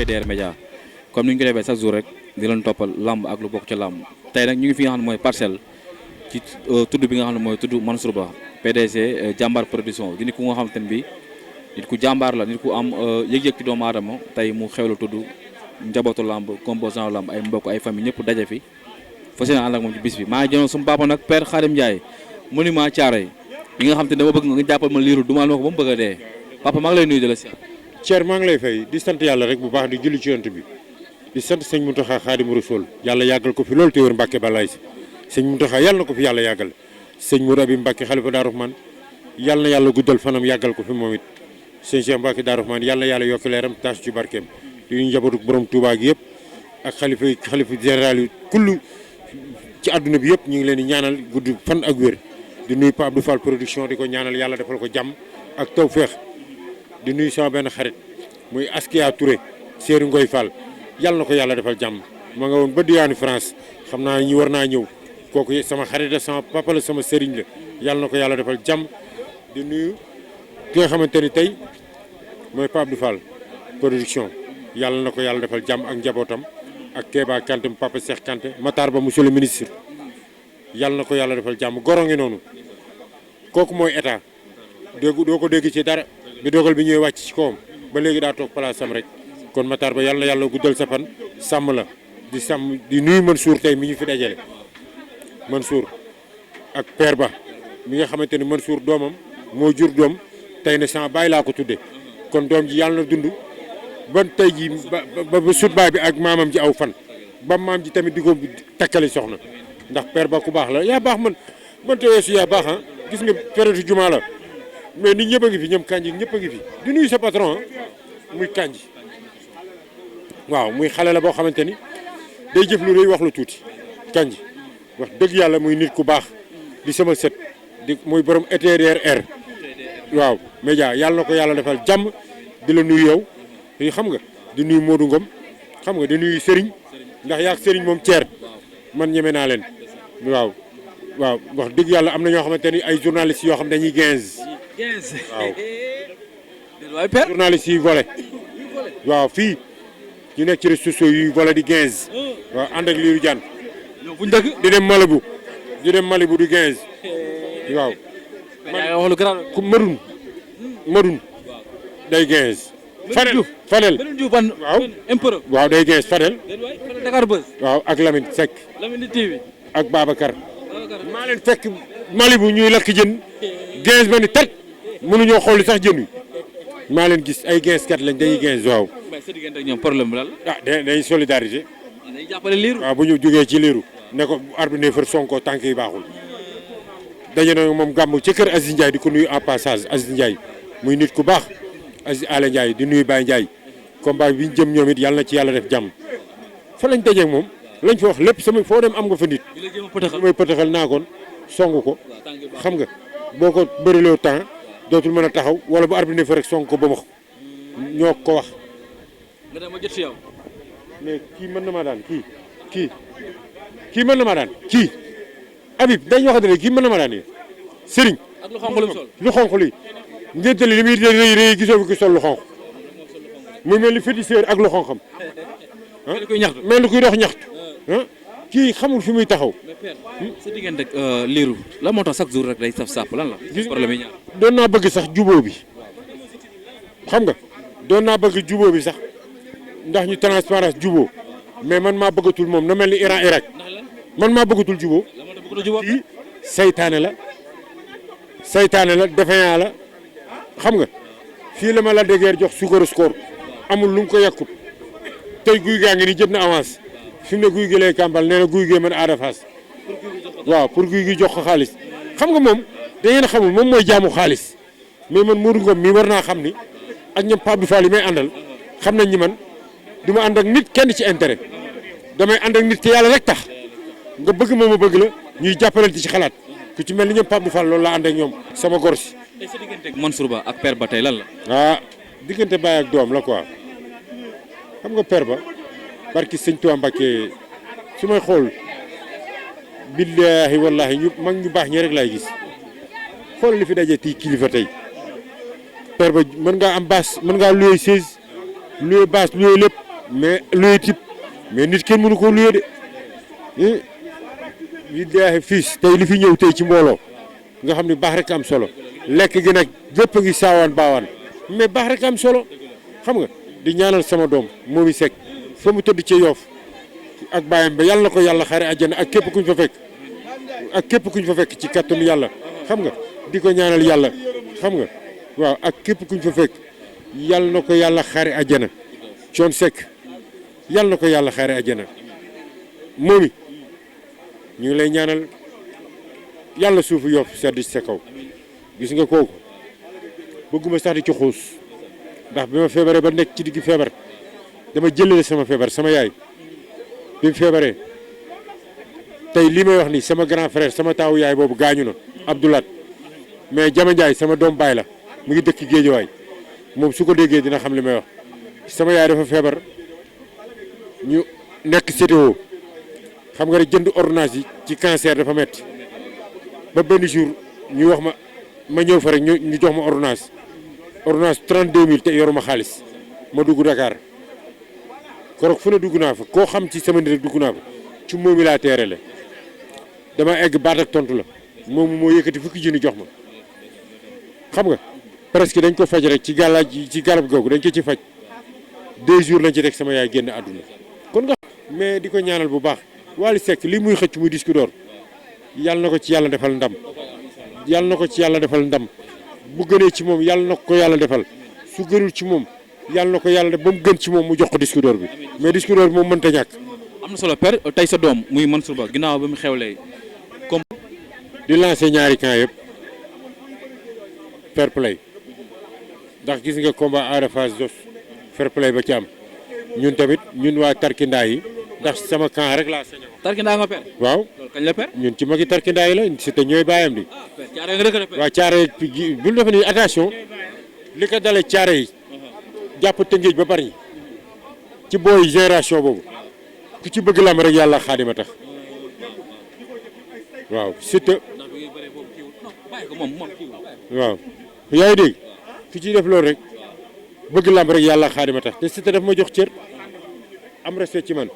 TDR Média comme ni ñu ko defee chaque jour rek di leen toppal lamb ak lu bokk ca lamb tey nag ñu ngi fi nga xam ne mooy parcelle ci tudd bi nga xam ne mooy tudd Mansour Ba PDG jàmbaar production di nit ku nga xam te ne bii nit ku jàmbaar la nit ku am yëg-yëg ci doomu aadama tey mu xewlu tudd njabootu lamb composant lamb ay mbokk ay famille ñëpp daje fi fas yéene ànd ak moom ci bis bi maa ngi jënoon suma papa nag Père Khadim Ndiaye monument Thiaroye yi nga xam te ne dama bëgg nga jàppal ma liiru dumal ma ko ba mu bëgg a dee papa maa ngi lay nuyu de la si Thier maa ngi lay fay di sant yàlla rek bu baax di julli ci yonent bi di sant sëñ Mountakha Khadimu Rasul yàlla yàggal ko fi loolu te wér Mbàkke balaay si sëñ Mountakha yàlla na ko fi yàlla yàggal sëñ Mourou Abi Mbàkke xalifa Daaru Rahman yàlla na yàlla guddal fanam yàggal ko fi moom it sëñ Cheikh Mbàkke Daaru Rahman yàlla na yàlla yokk leeram taas ci barkeem di nuyu njabootu borom Touba gi yëpp ak xalifa général yi kullu ci àdduna bi yëpp ñu ngi leen di ñaanal gudd fan ak wér di nuyu Pape Abdou Fall production di ko ñaanal yàlla defal ko jàmm ak tawféex di nuyu sama benn xarit muy Askia Touré Seeri Ngoy Fall yàlla na ko yàlla defal jàmm ma nga woon ba diwaanu France xam naa ñi war naa ñëw kooku sama xarit la sama papa la sama sëriñ la yàlla na ko yàlla defal jàmm di nuyu ki nga xamante ni tey mooy Pape Abdou Fall production yàlla na ko yàlla defal jàmm ak njabootam ak Kéba Kanté papa Cheikh Kanté Matar Ba monsieur le ministre yàlla na ko yàlla defal jàmm goro ngi noonu kooku mooy état doo ko dégg ci dara bi dogal bi ñëwee wàcc ci kawam ba léegi daa toog place am rek kon Matar Ba yàlla na yàlla guddal sa fan sàmm la di nuyu Mansour tey mi ñu fi dajale Mansour ak Père Ba mi nga xamante ni Mansour doomam moo jur doom tey ne sama baay laa ko tudde kon doom ji yàlla na dund ba tey ji ba sut baay bi ak maamam ji aw fan ba maam ji tamit di ko takkali soxna ndax Père Ba ku baax la yaa baax man te weesu yaa baax ah gis nga période jumaa la mais nit ñëpp a ngi fi ñoom Kandji ñëpp a ngi fi di nuyu sa patron muy Kandji waaw muy xale la boo xamante ni day jëf lu rëy wax lu tuuti Kandji wax dëgg yàlla muy nit ku baax di sama sët di muy borom TDR waaw média yàlla na ko yàlla defal jàmm di la nuyu yow yi xam nga di nuyu Modou Ngom xam nga di nuyu Serigne ndax yaag Serigne moom Thier man ñeme naa leen waaw wax dëgg yàlla am na ñoo xamante ni ay journalistes yoo xam dañuy 15 waaw journalistes yi volé waaw fii ñu nekk ci réseaux sociaux yi volé di 15 waaw ànd ak liiru jaan di dem Malibu di 15 waaw ku madun day 15 Fadel waaw day 15 Fadel waaw ak Lamine Seck ak Babacar maa leen fekk Malibu ñuy lakk jën 15 ba ni tat mënuñoo xool sax jën wi maa leen gis ay 15 kat lañ dañuy 15 waaw. mais sa diggante ak ñoom problème bi lan la. dañuy solidarité. dañuy jàppale liiru. waaw bu ñu jógee ci liiru ne ko arbitre ne fër Sonko tànk yi baaxul daje na moom gàmm ci kër Aziz Ndiaye di ko nuyu en passage Aziz Ndiaye muy nit ku baax Aziz Ala Ndiaye di nuyu Baye Ndiaye combat bi ñu jëm ñoom it yàlla na ci yàlla def jàmm fa lañ dajeeg moom lañ fa wax lépp sama foo dem am nga fa nit. mooy pëtaxal naa kon song ko xam nga boo ko bëriloo temps dootul mën a taxaw wala bu arbitre ne fa rek song ko ba ma ñoo ko wax. nga dem ma jot si yow. mais kii mën na maa daan kii mën na maa daan kii Habib dañ waxante ne kii mën na maa daan Serigne. ak lu xonq lu xonq lii ngénte li muy rëy gisoo fi ko sol lu xonq muy mel ni féticheur ak lu xonqam mel ni kuy dox ñaxtu kii xamul fi muy taxaw. mais père sa diggante ak liiru la moo tax chaque jour rek day saf sàpp lan la. problème yi ñaar doon naa bëgg sax jubóo bi xam nga doon naa bëgg jubóo bi sax ndax ñu transparence jubóo mais man maa bëggatul moom na mel ni Iran Irak man maa bëggatul jubóo kii saytaane la defeyaa la xam nga fii la ma la dégeer jox suukaru score amul lu mu ko yàkkut tey guy gaa ngi ni jët na avance fi mu ne guy gi lay kàmbal nee na guy gee mën aada faas waaw pour guy gi jox ko xaalis xam nga moom da ngeen xamul moom mooy jaamu xaalis mais man Modou Ngom mii war naa xam ni ak ñoom Pape Abdou Fall yi may àndal xam nañ ñi man du ma ànd ak nit kenn ci intérêt damay ànd ak nit te yàlla rek tax nga bëgg ma bëgg la ñuy jàppalante ci xalaat ku ci mel ni ñoom Pape Abdou Fall loolu laa ànd ak ñoom sama gor si. tey sa diggante ak Mansour Ba ak Père Ba tey lan la. diggante baay ak doom la quoi xam nga Père Ba barki sëñ Tuubaa Mbàkke su may xool billaahi wallaahi mag ñu baax ñi rek laay gis xool li fi daje tii kilifa tey Père Ba mën ngaa am baas mën ngaa loué 16 loué baas loué lépp mais luye tip mais nit kenn mënu koo luye de li dee fiis tey li fi ñëw tey ci mbooloo nga xam ne baax rek am solo lekk gi nag lépp a ngi saawaan baawaan mais baax rek am solo xam nga di ñaanal sama doom moomi Seck fa mu tëdd ci Yoff ak bàyyam ba yàlla na ko yàlla xare àjjana ak képp kuñ fa fekk ci kattanu yàlla xam nga di ko ñaanal yàlla xam nga waaw ak képp kuñ fa fekk yàlla na ko yàlla xare àjjana Thione Seck yàlla na ko yàlla xare àjjana moomi ñu ngi lay ñaanal yàlla suufu Yoff sedd ci sa kaw gis nga kooku bëgguma sax di ci xuus ndax bi ma feebaree ba nekk ci digg feebar dama jëlale sama feebar sama yaay bi mu feebaree tey lii may wax ni sama grand frère sama taawu yaay boobu gaañu na Abdoulaat mais Jama Ndiaye sama doom baay la mu ngi dëkk Géejawaay moom su ko déggee dina xam li may wax sama yaay dafa feebar ñu nekk CTO xam nga rek jënd ordonnance yi ci cancer dafa metti ba benn jour ñu wax ma ñëw fa rek ñu jox ma ordonnance 32000 te yoruma xaalis ma dugg Dakar korog fu ne dugg naa fa koo xam ci sama nit rek dugg naa ko ci moomi laa teerale dama egg baat ak tontu la moomu moo yëkkati fukki junni jox ma xam nga presque dañ ko faj rek ci ci garab googu dañ ko ci faj 2 jours lañ ci teg sama yaay génn àdduna kon nga mais di ko ñaanal bu baax Wally Seck li muy xëcc muy disque d'or yàlla na ko ci yàlla defal ndam yàlla na ko ci yàlla defal ndam bu gënee ci moom yàlla na ko yàlla defal su gënul ci moom yàlla na ko yàlla def ba mu gën ci moom mu jox ko disque d'or bi mais disque d'or bi moom mënta ñàkk. am na solo père tey sa doom muy Mansour Ba ginnaaw ba mu xewlee comme. di lancer ñaari camp yëpp fair play ndax gis nga combat Ada Fass Zoss fair play ba ci am ñun tamit ñun waa Tarkindaa yi ndax sama camp rek laa sañ. Tarkindaa nga père. waaw loolu kañ la père. ñun ci magi Tarkindaa yi la si te ñooy bàyyam di. caare nga rek waaw caare bul defe ni attention li ko dalee caare yi jàpp Tëngéej ba bari ci booy génération boobu ku ci bëgg lam rek yàlla xaadima tax waaw Siteu waaw yaa ngi dégg ku ci def loolu rek bëgg lam rek yàlla xaadima tax te Siteu daf ma jox cër am respect ci man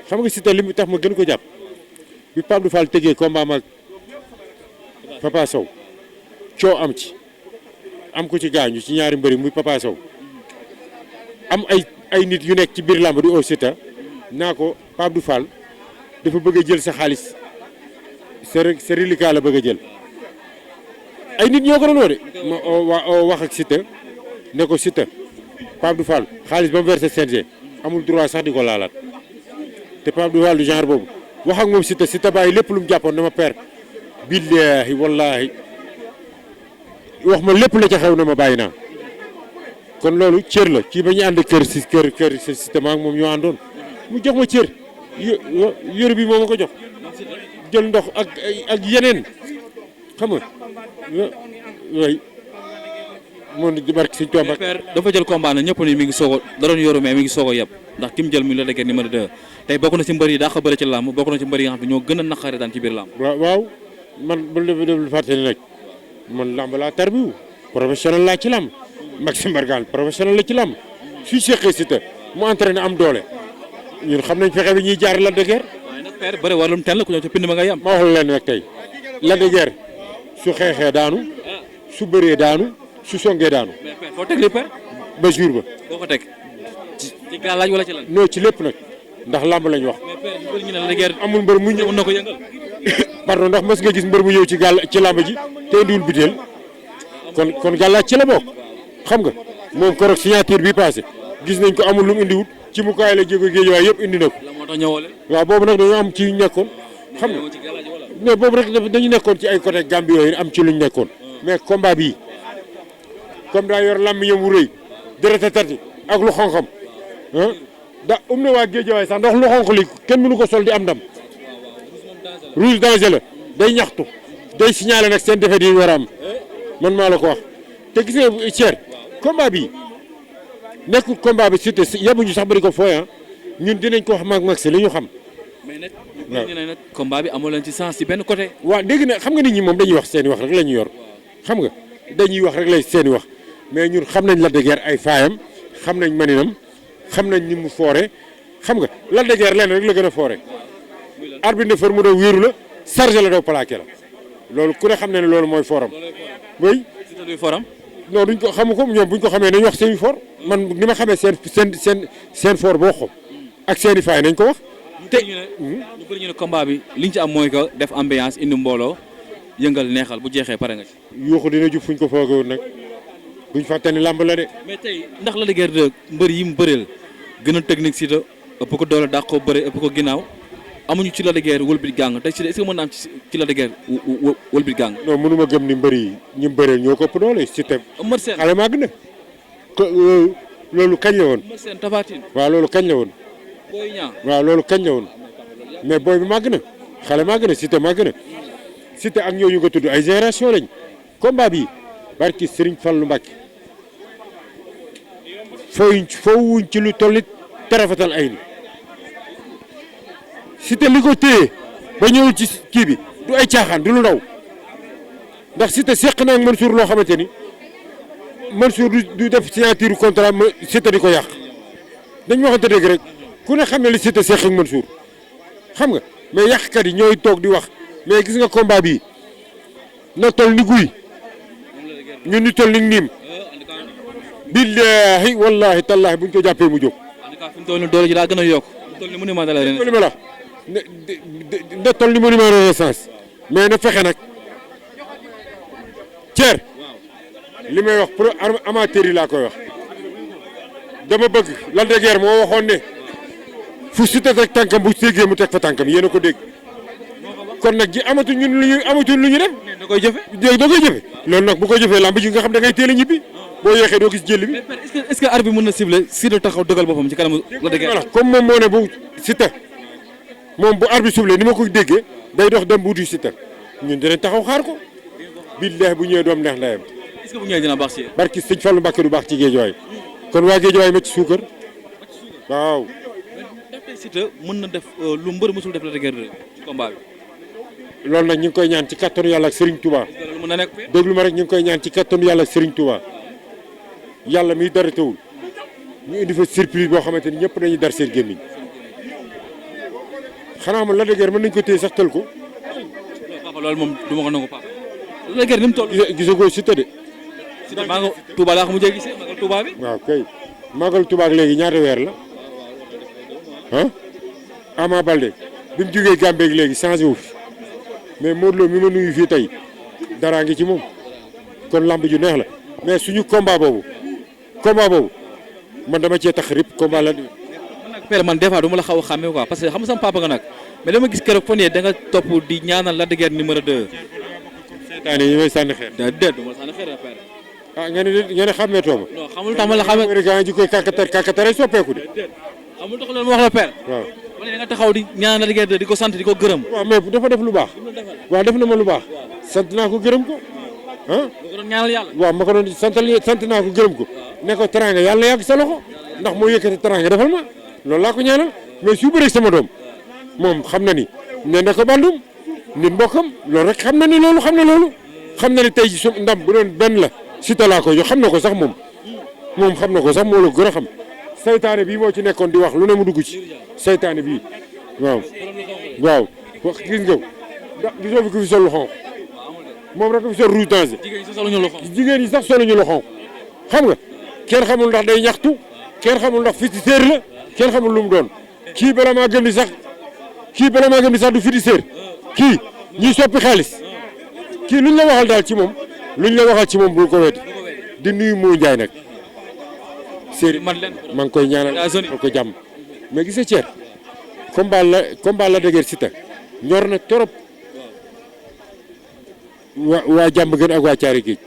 xam nga Siteu li mu tax ma gën ko jàpp bi Pape Abdou Fall tegee combat mag Papa Sow coo am ci am ko ci gaañu ci ñaari mbëri muy Papa Sow am ay nit yu nekk ci biir làmb di au Siteu naa ko Pape Abdou Fall dafa bëgg a jël sa xaalis sa reliquat la bëgg a jël ay nit ñoo ko doon woo de ma wax ak Siteu ne ko Siteu Pape Abdou Fall xaalis ba mu versé CNG amul droit sax di ko laalaat te Pape Abdou Fall du genre boobu wax ak moom Siteu bàyyi lépp lu mu jàppoon dama père billaahi wallaahi wax ma lépp la ca xew na ma bàyyi naa kon loolu cër la kii ba ñu ànd kër Siteu ak moom ñoo àndoon mu jox ma cër yër bi moo ma ko jox jël ndox ak yeneen xam nga yooyu moom di barke Sëñ Tuubaa dafa jël combat na ñëpp ni mi ngi soog a da doon yoru mais mi ngi soog a yeb ndax ki mu jël mi la dëggee numéro 2 tey bokk na ci mbër yi daa ko bëri ci làmb bokk na ci mbër yi nga xam ne ñoo gën a naqare daan ci biir làmb. waaw man bu lu fàtte ni nag man làmb laa tarbiwu professionnel laa ci làmb Maxime Bargane professionnel la ci làmb suy seqee Siteu mu entraîné am doole ñun xam nañ fexe bi ñuy jaar Lac de Guiers. waaye nag père bëri warlum teen la ku ñëw ci pind ma ngay am. ma wax la leen nag tey Lac de Guiers su xeexee daanu su bëree daanu su songee daanu. mais père foo teg li père. ba jour ba. foo ko teg ci gàllaaj wala ci lan. non ci lépp nag ndax làmb lañ wax. mais père ñu bëri ñu ne Lac de Guiers amul mbër mu ñëw na ko yëngal. pardon ndax mës nga gis mbër mu ñëw ci làmb ji te indiwul biteel kon gàllaaj ci la bokk xam nga moom korog signature bi passé gis nañ ko amul lu mu indiwut ci mu kaay la jéego géej waaye yëpp indi na ko. la moo tax ñëwoo leen. waaw boobu nag dañoo am ci nekkoon xam nga mais boobu rek dañu nekkoon ci ay côté Gambie yooyu am ci luñ nekkoon mais combat bii comme daa yor làmb yam wu rëy dërëta tarti ak lu xonxam da na waa géej waaye sax ndax lu xonq li kenn mënu ko sol di am ndam rouge danger la day ñaxtu day signalé nag seen defet yi war a am man maa la ko wax te gis nga Cher combat bi nekkul combat bi Siteu yabuñu sax bari ko fooy ñun dinañ ko wax max li ñu xam. mais nag ñu ne nag combat bi amoo leen ci sens ci benn côté. waaw dégg na xam nga nit ñi moom dañuy wax seen i wax rek la ñu yor xam nga dañuy wax rek la seen i wax mais ñun xam nañ Lac de Guiers ay faayam xam nañ maninam xam nañ ni mu foore xam nga Lac de Guiers lenn rek la gën a foore arbitre ne fër mu daw wéeru la chargé la daw plaqué la loolu ku ne xam ne loolu mooy foram oui foram non duñ ko xamu ko ñoom buñ ko xamee nañ wax seen for man ni ma xamee seen for boo xob ak seen i faay nañ ko wax te ñu bëri ñu ne combat bi liñ ci am mooy que def ambiance indi mbooloo yëngal neexal bu jeexee pare nga ci. yuuxu dina jub fuñ ko foogewul nag buñ fàtte ni làmb la de. mais tey ndax Lac de Guiers 2 mbër yi mu bëreel gën a technique si ëpp ko doole dàq ko bëre ëpp ko ginnaaw amuñu ci Lac de Guiers wëlbit gàng tey si est-ce que mën na am ci Lac de Guiers wëlbit gàng. non mënuma gëm ni mbër yi ñi mu bëreel ñoo ko ëpp doole si te. xale màgg na ko loolu kañ la woon. Seen Tapha Tine. waaw loolu kañ la woon. Boy Niang. waaw loolu kañ la woon mais booy bi màgg na xale màgg na Siteu màgg na Siteu ak ñooñu ko tudd ay génération lañ combat bi barki Serigne Fallou Mbacké fowuñ ci lu tollit tarafatal ay ni Siteu li ko téye ba ñëw ci kii bi du ay caaxaan du lu ndaw ndax Siteu seq na ak Mansour loo xamante ni Mansour du def signature contrat Siteu di ko yàq dañ waxante dëgg rek ku ne xam ne li Siteu seq ak Mansour xam nga mais yàqkat yi ñooy toog di wax mais gis nga combat bi na tol ni guy ñun ñu tol ni niim billaahi wallaahi tallaahi buñ ko jàppee mu jóg. en tout cas fi mu toll nii doole ji daa gën a yokk. fi mu toll nii monument de la Renaissance. li ma la na tol ni monument de la Renaissance mais na fexe nag Thier li may wax pour amateur yi laa koy wax dama bëgg Lac de Guiers moo waxoon ne fu Siteu teg tànkam bu séggee mu teg fa tànkam yéen a ko dégg kon nag ji amatuñ ñun lu ñu def. da koy jëfe da koy jëfe loolu nag bu ko jëfee lamb ji nga xam da ngay teel a ñibbi boo yeexee doo gis jël bi. mais est-ce que arbitre bi mën na ciblé Siteu taxaw dogal boppam ci kanamu Lac de Guiers. voilà comme moom moo ne bu Siteu moom bu arbitre ciblé ni ma ko déggee day dox dem buuti Siteu ñun dinañ taxaw xaar ko billahi bu ñëwee doom neex ndayam. est-ce que bu ñëwee dina baax si yéen. barki sëñ Fallou Mbacké du baax ci géejuwaay kon waa géejuwaay ma ci suukar waaw. ndax tey Siteu mën na def lu mbër mësul def Lac de Guiers ci combat bi. loolu nag ñu ngi koy ñaan ci kattanu yàlla ak Serigne Touba. loolu mën na nekk. déglu ma rek ñu ngi koy ñaan ci kattanu yàlla ak Serigne Touba yàlla miy dara tawul ñu indi fa surprise boo xamante ni ñëpp dañuy dar seen gémmiñ xanaa man Lac de Guiers mën nañu ko téye sax tël ko. papa loolu moom du ma ko nangu papa. Lac de Guiers ni mu toll. gisagoo Siteu de. Siteu maa nga Touba laa ko mujjee gisee magal Touba bi. waaw kay magal Touba ak léegi ñaata weer la ah Ama Baldé bi mu jógee Gambie ak léegi changé wu fi mais Modou Lo mi ma nuyu fii tey daraa ngi ci moom kon lamb ju neex la mais suñu combat boobu man dama cee tax rip combat la. man nag père man des fois du ma la xaw a xàmmee quoi parce que xam nga sama papa nga nag mais dama gis keroog fan yii da nga topp di ñaanal Lac de Guiers numéro 2. seytaane yi may sànni xeer. déedéet du ma sànni xeer père. ah ngeen ne xàmmee tooma. non xamul tax ma la xamee. américain ji koy kàkkatar soppeeku de. xamul tax loolu ma wax la père. waaw wala da nga taxaw di ñaanal Lac de Guiers di ko sant di ko gërëm. waaw mais dafa def lu baax. waaw def na ma lu baax. sant naa ko gërëm ko ah. boo ko doon ñaanal yàlla. waaw ma ko doon sant naa ko gërëm ko. ne ko teranga yàlla na yàgg sa loxo ndax moo yëkkati teranga defal ma loolu laa ko ñaanal mais su bëree sama doom moom xam na ni ne na ko bandum nit mbokkam loolu rek xam na ni loolu xam na ni tey ji su ndam bu doon benn la Siteu laa ko jox xam na ko sax moom xam na ko sax moo la gën a xam saytaane bii moo ci nekkoon di wax lu ne mu dugg ci saytaane bii waaw wax gis nga da gisoo fi ko fi sol lu xonq moom rek ko fi sol rouge danger jigéen ñi sax soluñu lu xonq xam nga kenn xamul ndax day ñaxtu kenn xamul ndax féticheur la kenn xamul lu mu doon kii bala maa gëm ni sax du féticheur kii ñiy soppi xaalis kii luñ la waxal daal ci moom bul ko weti di nuyu moo njaay nag séeri maa ngi koy ñaanal ko jàmm mais gis nga Thier combat la dëgër Siteu ñor na trop waa jàmm gën ak waa caari géej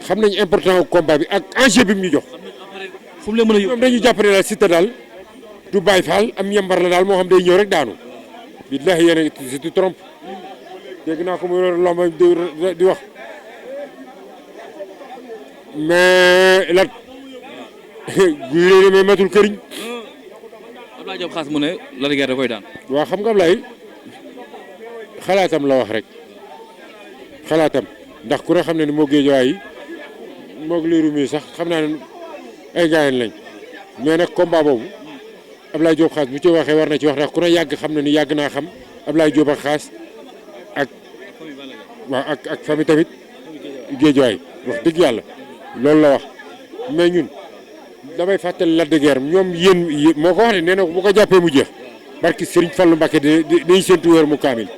xam nañ important combat bi ak enjeu bi mu ñu jox. fu mu leen mën a yóbbu ñoom dañuy jàpp ne daal Siteu daal du Baye Fall am yambar la daal moo xam day ñëw rek daanu. billahi yéen a si tu trompe dégg naa ko muy lomb di wax mais lat guy réer mais matul këriñ. Abdoulaye Diop Khass mu ne Lac de Guiers da koy daan. waaw xam nga Ablaye xalaatam la wax rek xalaatam. ndax ku ne xam ne ni moo géejawaay yi moog liiru mi sax xam naa ne ay gaayen lañ mais nag combat boobu Ablaye Diop Khass bu ci waxee war na ci wax ndax ku ne yàgg xam na ni yàgg naa xam Ablaye Diop ak Khass ak waaw ak famille tamit Géejawaay wax dëgg yàlla loolu la wax mais ñun damay fàttali Lac de Guiers ñoom yéen moo ko wax ne nee na bu ko jàppee mu jeex barki Serigne Fallou Mbacké dañuy séntu weer mu kaamil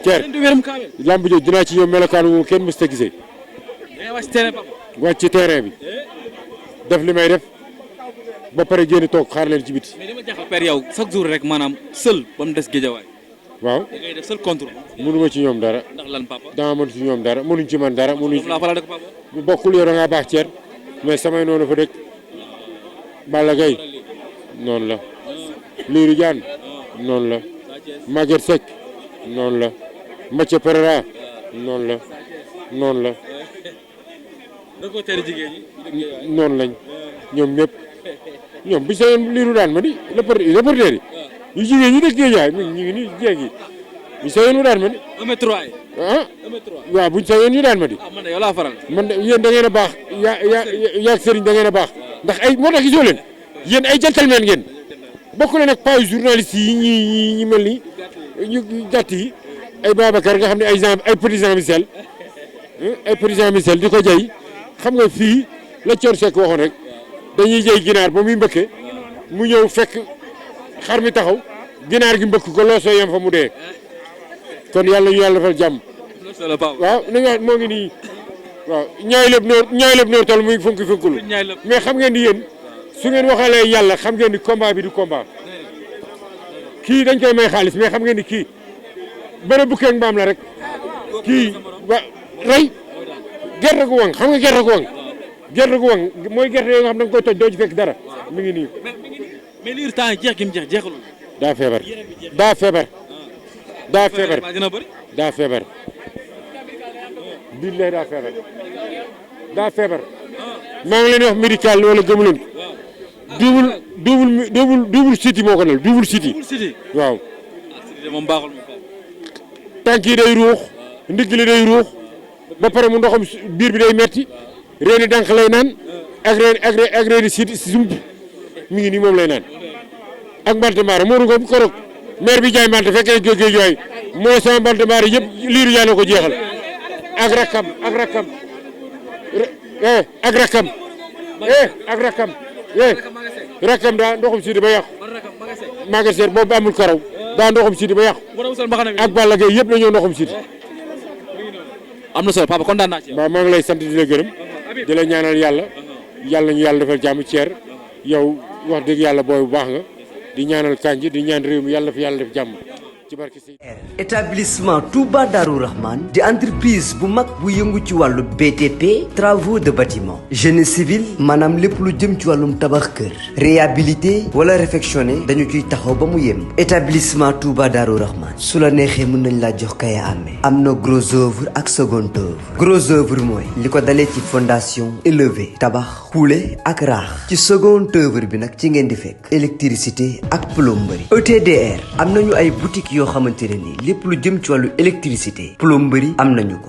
Thier lamb jooju dinaa ci ñëw melokaanu moom kenn mës ta gisee wàcc ci terrain bi def li may def ba pare génn toog xaar leen ci biti. mais dama jaaxal père yow chaque jour rek maanaam seul ba mu des Géejawaay. waaw da ngay def seul contre. mënuma ci ñoom dara. ndax lan papa. dama mën ci ñoom dara mënuñ ci man dara. mënuñ laa faral dëkk papa. bu bokkul yow da ngaa baax Thier mais samay noonu fa dëkk Balla Gaye noonu la Lirou Diane noonu la Maguette Seck noonu la Mathieu Pereira noonu la noonu la noonu lañ ñoom ñëpp ñoom bi seen Lirou daan ma ni reporter yi ñu jigéen ñi dëkk Géejawaay ñu ngi ni jeeg yi bu seen ñu daan ma ni 1m3 ah waaw buñ seen ñu daan ma di man de yow laa faral man de yéen da ngeen a baax yaa sëriñ da ngeen a baax ndax ay moo tax gisoo leen yéen ay gentleman ngeen bokk leen ak pas journaliste yi ñi mel ni ñu gàtt yi ay Babacar nga xam ne ay petit Jean Michel ay petit Jean Michel di ko jay xam nga fii la Thione Seck waxoon rek dañuy jay ginaar ba muy mbëkke mu ñëw fekk xar mi taxaw ginaar gi mbëkk ko loo soo yem fa mu dee kon yàlla ñu yàlla defal jàmm waaw na nga moo ngi nii waaw ñaay lépp noor tol muy funki funkulu mais xam ngeen ni yéen su ngeen waxalee yàlla xam ngeen ni combat bi du combat kii dañ koy may xaalis mais xam ngeen ni kii bëre bukkeeg mbaam la rek kii wa rey gerte gu wang xam nga gerte gu wang mooy gerte yoo nga xam da nga koy toj doo ci fekk dara mi ngi nii mais liir temps jeex gi mu jeex jeexalul daa feebar billahi daa feebar maa ngi leen wax médical wala gëmu leen double city moo ko dal double city waaw moom baaxul tànk yi day ruux ndigg li day ruux ba pare mu ndoxam biir bi day metti reeni dànk lay naan ak reeni siti sump mi ngi nii moom lay naan ak mbante maara moo ko korog maire bi jaay mbante fekk na jógee jooy moo sama mbante maara yëpp liiru yaa ko jeexal ak rakam rakam daa ndoxum sidi ba yàqu magasin boobu amul karaw daa ndoxum sidi ba yàqu ak Balla Gaye yëpp dañoo ndoxum sidi am na solo papa kontaan naa ci waaw maa ngi lay sant di la gërëm di la ñaanal yàlla ñu yàlla defal jàmm Thier yow wax dëgg yàlla booy bu baax nga di ñaanal Kandji di ñaan réew mi yàlla na fi yàlla def jàmm ci barke si établissement Touba Darou Rahman di entreprise bu mag bu yëngu ci wàllu BTP travaux de bâtiment génie civil maanaam lépp lu jëm ci wàllum tabax kër réhabilité wala réfectionné dañu ciy taxaw ba mu yem établissement Touba Darou Rahman su la neexee mën nañ laa jox kaya amee am na gros œuvre ak second œuvre gros œuvre mooy li ko dalee ci fondation élevé tabax xuule ak raax ci second œuvre bi nag ci ngeen di fekk électricité ak plomberie ETDR am nañu ay boutique yoo xamante ne nii lépp lu jëm ci wàllu électricité plomberie am nañu ko